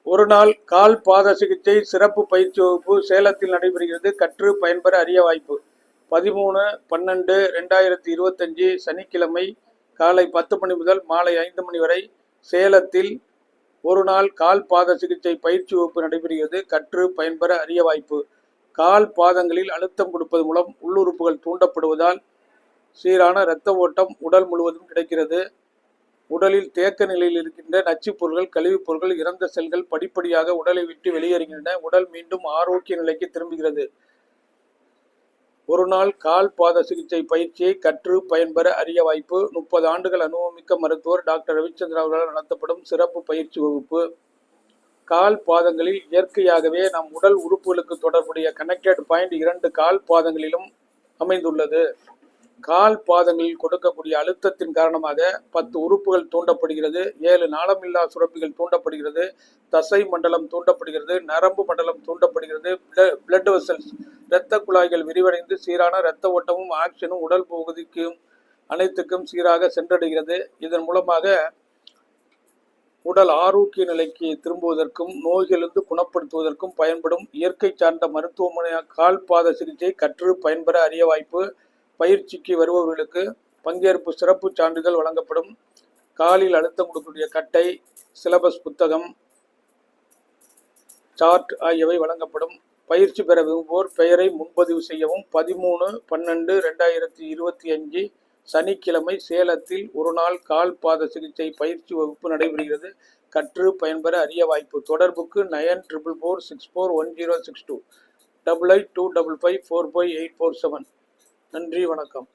ஒரு நாள் கால் பாத சிகிச்சை சிறப்பு பயிற்சி வகுப்பு சேலத்தில் நடைபெறுகிறது. கற்று பயன்பெற அரிய வாய்ப்பு. 13/12/2025 சனிக்கிழமை காலை 10 மணி முதல் மாலை 5 மணி வரை சேலத்தில் ஒரு நாள் கால் பாத சிகிச்சை பயிற்சி வகுப்பு நடைபெறுகிறது. கற்று பயன்பெற அரிய வாய்ப்பு. கால் பாதங்களில் அழுத்தம் கொடுப்பது மூலம் உள்ளுறுப்புகள் தூண்டப்படுவதால் சீரான இரத்த ஓட்டம் உடல் முழுவதும் கிடைக்கிறது. உடலில் தேக்க நிலையில் இருக்கின்ற நச்சுப் பொருட்கள், கழிவுப் பொருட்கள், இறந்த செல்கள் படிப்படியாக உடலை விட்டு வெளியேறுகின்றன. உடல் மீண்டும் ஆரோக்கிய நிலைக்கு திரும்புகிறது. ஒரு நாள் கால் பாத சிகிச்சை பயிற்சியை கற்று பயன்பெற அரிய வாய்ப்பு. 30 ஆண்டுகள் அனுபவமிக்க மருத்துவர் டாக்டர் ரவிச்சந்திரன் அவர்களால் நடத்தப்படும் சிறப்பு பயிற்சி வகுப்பு. கால் பாதங்களில் இயற்கையாகவே நம் உடல் உறுப்புகளுக்கு தொடர்புடைய கனெக்டட் பாயிண்ட் 2 கால் பாதங்களிலும் அமைந்துள்ளது. கால் பாதங்களில் கொடுக்கக்கூடிய அழுத்தத்தின் காரணமாக 10 உறுப்புகள் தூண்டப்படுகிறது. 7 நாளமில்லா சுரப்பிகள் தூண்டப்படுகிறது. தசை மண்டலம் தூண்டப்படுகிறது. நரம்பு மண்டலம் தூண்டப்படுகிறது. பிளட் வெசல்ஸ் இரத்த குழாய்கள் விரிவடைந்து சீரான இரத்த ஓட்டமும் ஆக்சிஜனும் உடல் பகுதிக்கும் அனைத்துக்கும் சீராக சென்றடைகிறது. இதன் மூலமாக உடல் ஆரோக்கிய நிலைக்கு திரும்புவதற்கும் நோய்களிலிருந்து குணப்படுத்துவதற்கும் பயன்படும் இயற்கை சார்ந்த மருத்துவமனையாக கால் பாத சிகிச்சை கற்று பயன்பெற அரிய வாய்ப்பு. பயிற்சிக்கு வருபவர்களுக்கு பங்கேற்பு சிறப்பு சான்றிதழ் வழங்கப்படும். காலில் அழுத்தம் கொடுக்கக்கூடிய கட்டை, சிலபஸ் புத்தகம், சார்ட் ஆகியவை வழங்கப்படும். பயிற்சி பெற விரும்புவோர் பெயரை முன்பதிவு செய்யவும். 13/12/2025 சனிக்கிழமை சேலத்தில் ஒரு நாள் கால் பாத சிகிச்சை பயிற்சி வகுப்பு நடைபெறுகிறது. கற்று பயன்பெற அரிய வாய்ப்பு. தொடர்புக்கு 94464106285255545847. நன்றி, வணக்கம்.